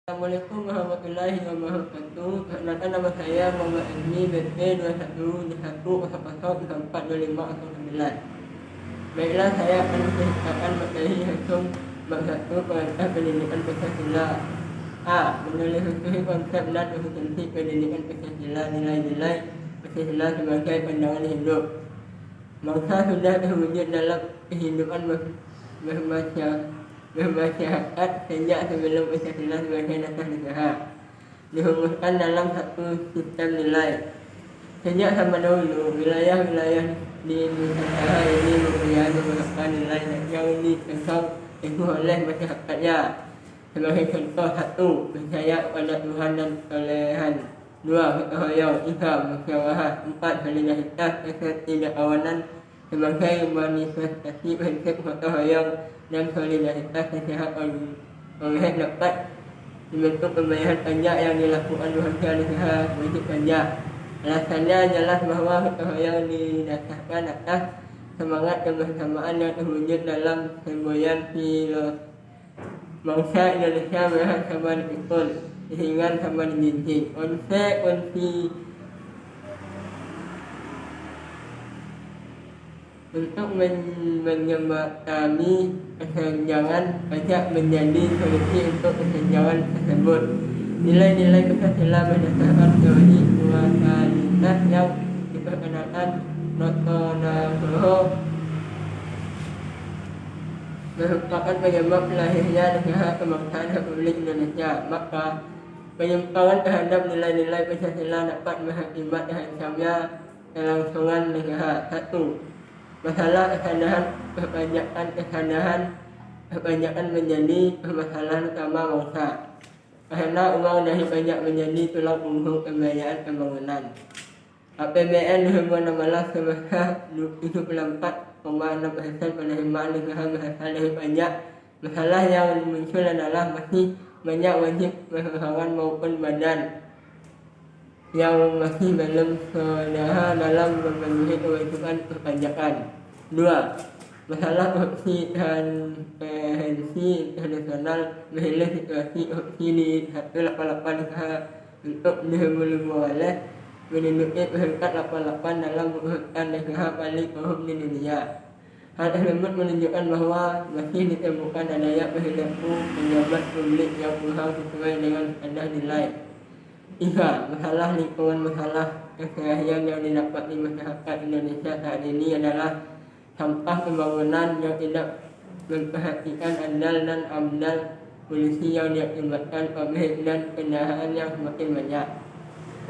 Assalamualaikum warahmatullahi wabarakatuh. Perkenalkan nama saya Muhammad Azmi BP 2111142509. Baiklah, saya akan menceritakan materi hukum bab 1 perintah pendidikan Pancasila. A. Menelusuri konsep dan esensi pendidikan Pancasila, nilai-nilai Pancasila sebagai pandangan hidup. Bangsa sudah terwujud dalam kehidupan bermasyarakat sejak sebelum Pancasila sebagai dasar negara dirumuskan dalam satu sistem nilai. Sejak zaman dahulu, wilayah-wilayah di Nusantara ini mempunyai beberapa nilai yang dipegang oleh masyarakatnya. Sebagai contoh, 1. Percaya kepada Tuhan dan toleran. 2. Gotong royong, 3. Musyawarah. 4. Solidaritas, ketidakkawanan sebagai manifestasi prinsip gotong royong dan solidaritas secara oleh dapat dibentuk pembayaran pajak yang dilakukan warga negara wajib pajak. Alasannya jelas bahwa gotong royong didasarkan atas semangat kebersamaan yang terwujud dalam semboyan filosofi bangsa Indonesia berhak sama dipikul, sehingga sama dijinjing. Konsekuensi untuk menjembatani kesenjangan pajak menjadi solusi untuk kesenjangan tersebut. Nilai-nilai Pancasila berdasarkan teori pluralitas yang diperkenalkan Notonagoro merupakan penyebab lahirnya negara kebangsaan Republik Indonesia. Maka penyimpangan terhadap nilai-nilai Pancasila dapat berakibat terancamnya kelangsungan negara. 1. Masalah perpajakan menjadi permasalahan utama bangsa karena uang dari pajak menjadi tulang punggung pembiayaan pembangunan. APBN 2016 sebesar 74,6% penerimaan negara berasal dari pajak. Masalah yang muncul adalah masih banyak wajib perorangan maupun badan yang masih belum sedara dalam memenuhi kewajiban perpajakan. 2. Masalah korupsi transparansi internasional menilai situasi korupsi di 188 negara untuk 2015 menduduki peringkat 88 dalam urutan negara paling korup di dunia. Hal tersebut menunjukkan bahwa masih ditemukan adanya perilaku pejabat publik yang kurang sesuai dengan standar nilai. 3. Masalah lingkungan. Masalah keseharian yang didapati masyarakat Indonesia saat ini adalah sampah pembangunan yang tidak memperhatikan andal dan amdal polusi yang diakibatkan pabrik dan kendaraan yang semakin banyak.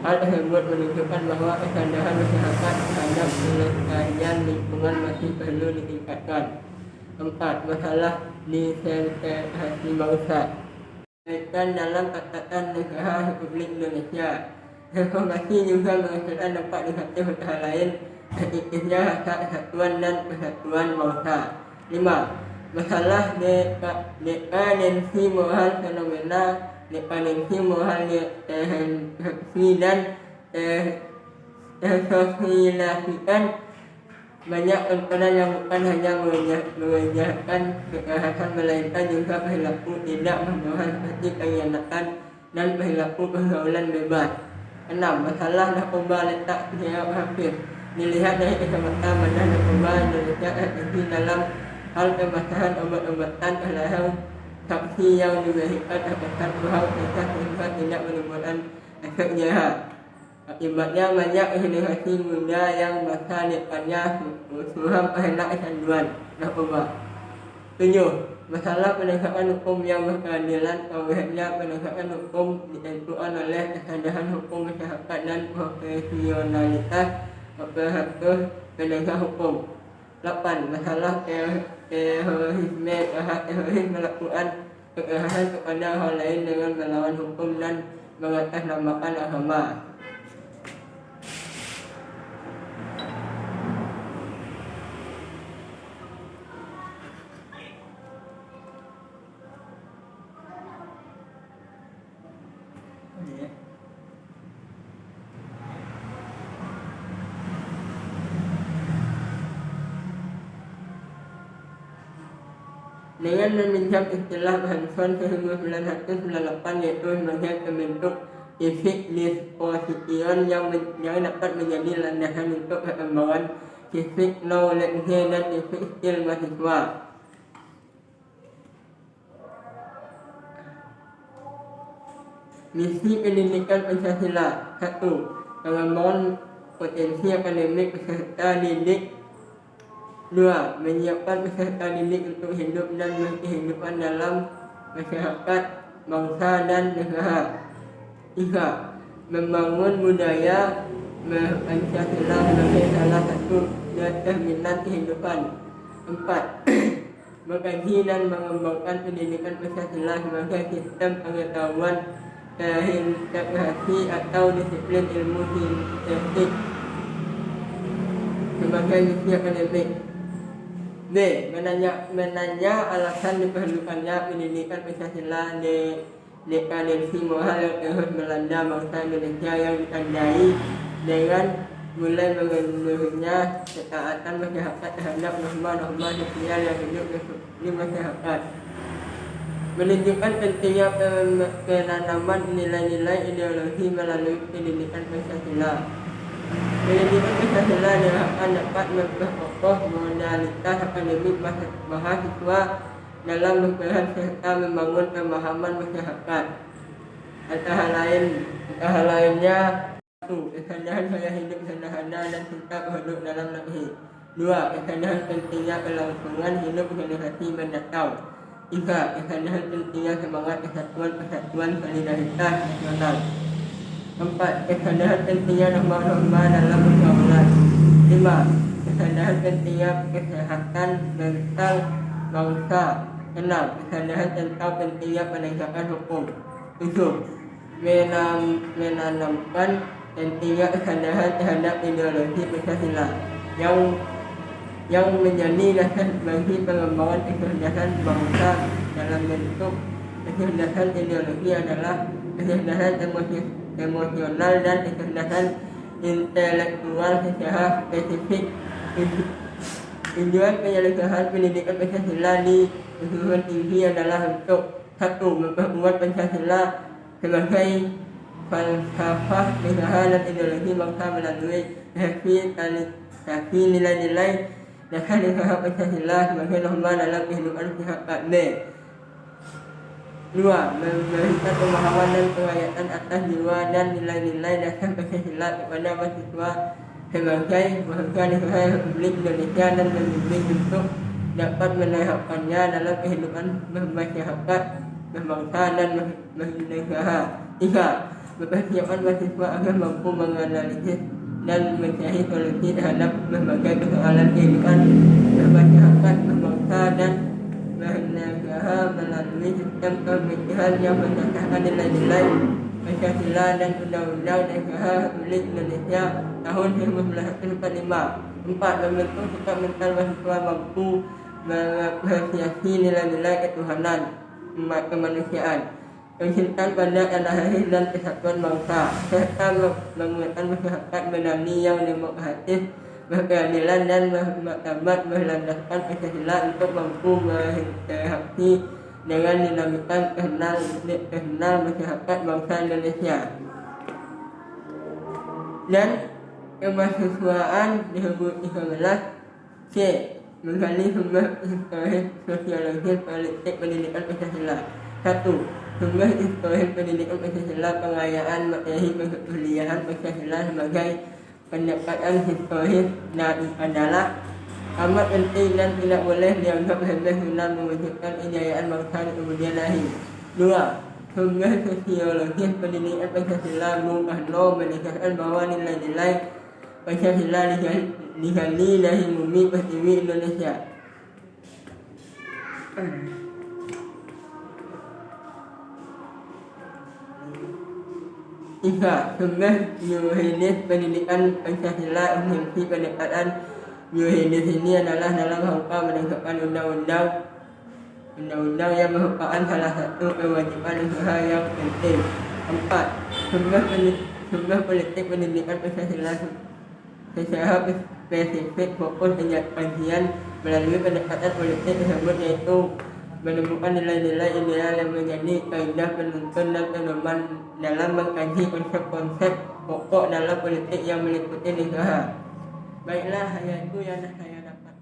Hal tersebut menunjukkan bahwa kesadaran masyarakat terhadap pelestarian lingkungan masih perlu ditingkatkan. 4. Masalah disentralisasi bangsa. Kaitan dalam Catatan Negara Republik Indonesia. Reformasi juga menghasilkan dampak negatif antara lain terkikisnya rasa kesatuan dan persatuan bangsa. 5. Masalah dekadensi moral fenomena dependensi moral tersebut dan tersosialisasikan banyak tontonan yang bukan hanya mengajarkan kekerasan melainkan juga perilaku tidak bermoral seperti pengkhianatan dan perilaku pergaulan bebas. 6. Masalah narkoba letak secara hampir dilihat dari kacamata badan narkoba Indonesia terkecil dalam hal pemasaran obat-obatan terlarang. Sanksi yang diberikan terkesan kurang tegas sehingga tidak menimbulkan efek jerah. Akibatnya banyak generasi muda yang masa depannya suram karena kecanduan narkoba. 7. Masalah penegakan hukum yang berkeadilan. Progresnya penegakan hukum ditentukan oleh kesadaran hukum masyarakat dan profesionalitas operator penegak hukum. 8. Masalah terorisme. Pihak teroris melakukan kekerasan kepada orang lain dengan melawan hukum dan mengatasnamakan agama. Dengan meminjam istilah Hanson 1998 yaitu sebagai pembentuk fisik disposition yang dapat menjadi landasan untuk perkembangan fisik knowledge dan fisik skill mahasiswa. Misi pendidikan Pancasila 1. Pengembangan potensi akademik peserta didik. 2. Menyiapkan peserta didik untuk hidup dan berkehidupan dalam masyarakat, bangsa, dan negara. 3. Membangun budaya Pancasila sebagai salah satu determinan kehidupan. 4. Mengkaji dan mengembangkan pendidikan Pancasila sebagai sistem pengetahuan terintegrasi atau disiplin ilmu sintetik sebagai misi akademik. B. Menanya alasan diperlukannya pendidikan Pancasila di dekadensi moral yang terus melanda bangsa Indonesia yang ditandai dengan mulai mengenurnya ketaatan masyarakat terhadap norma-norma sosial yang hidup di masyarakat. Menunjukkan pentingnya penanaman nilai-nilai ideologi melalui pendidikan Pancasila. Pendidikan Pancasila diharapkan dapat memperkokoh modalitas akademik mahasiswa dalam berperan serta membangun pemahaman masyarakat. Antara lainnya 1. Kesadaran gaya hidup sederhana dan cinta produk dalam negeri. 2. Kesadaran pentingnya kelangsungan hidup generasi mendatang. 3. Kesadaran pentingnya semangat persatuan solidaritas nasional. 4. Kesadaran pentingnya norma-norma dalam pergaulan. 5. Kesadaran pentingnya kesehatan mental bangsa. 6. Kesadaran tentang pentingnya penegakan hukum. 7. Menanamkan pentingnya kesadaran terhadap ideologi Pancasila yang menjadi dasar bagi pengembangan kecerdasan bangsa dalam bentuk kecerdasan ideologi adalah kecerdasan emosional dan kecerdasan intelektual secara spesifik. Tujuan penyelenggaraan pendidikan Pancasila di perguruan tinggi adalah untuk 1. Memperkuat Pancasila sebagai falsafah negara dan ideologi bangsa melalui revitalisasi nilai-nilai dasar negara Pancasila sebagai norma dalam kehidupan masyarakat. B. 2. Memberikan pemahaman dan penghayatan atas jiwa dan nilai-nilai dasar Pancasila kepada mahasiswa sebagai warga negara Republik Indonesia dan membimbing untuk dapat menerapkannya dalam kehidupan bermasyarakat, berbangsa, dan bernegara. 3. Mempersiapkan mahasiswa agar mampu menganalisis dan mencari solusi terhadap berbagai persoalan kehidupan bermasyarakat, berbangsa, dan bernegara melalui sistem pemikiran yang berdasarkan nilai-nilai Pancasila dan Undang-Undang Negara Republik Indonesia tahun 1945. 4. Membentuk sikap mental mahasiswa mampu mengapresiasi nilai-nilai ketuhanan, kemanusiaan, kecintaan pada tanah air dan kesatuan bangsa, serta menguatkan masyarakat berani yang demokratis, berkeadilan dan bermartabat berlandaskan Pancasila untuk mampu berinteraksi dengan dinamika internal masyarakat bangsa Indonesia. Dan kemahasiswaan di 2013. C. Menggali sumber historis sosiologis politik pendidikan Pancasila. 1. Sumber historis pendidikan Pancasila. Pengayaan materi perkuliahan Pancasila sebagai pendekatan historis dan adalah amat penting dan tidak boleh dianggap remeh guna mewujudkan kejayaan bangsa di kemudian hari. 2. Sumber sosiologis pendidikan Pancasila. Bung Karno menegaskan bahwa nilai-nilai Pancasila digali dari bumi pertiwi Indonesia. Tiga. Sumber yuridis pendidikan Pancasila. Esensi pendekatan yuridis ini adalah dalam rangka menegakkan undang-undang yang merupakan salah satu kewajiban negara yang penting. 4. Sumber politik pendidikan Pancasila secara spesifik fokus kajian melalui pendekatan politik tersebut yaitu menemukan nilai-nilai ideal yang menjadi kaidah penuntun dan pedoman dalam mengkaji konsep-konsep pokok dalam politik yang meliputi negara. Baiklah, hanya itu yang saya dapat.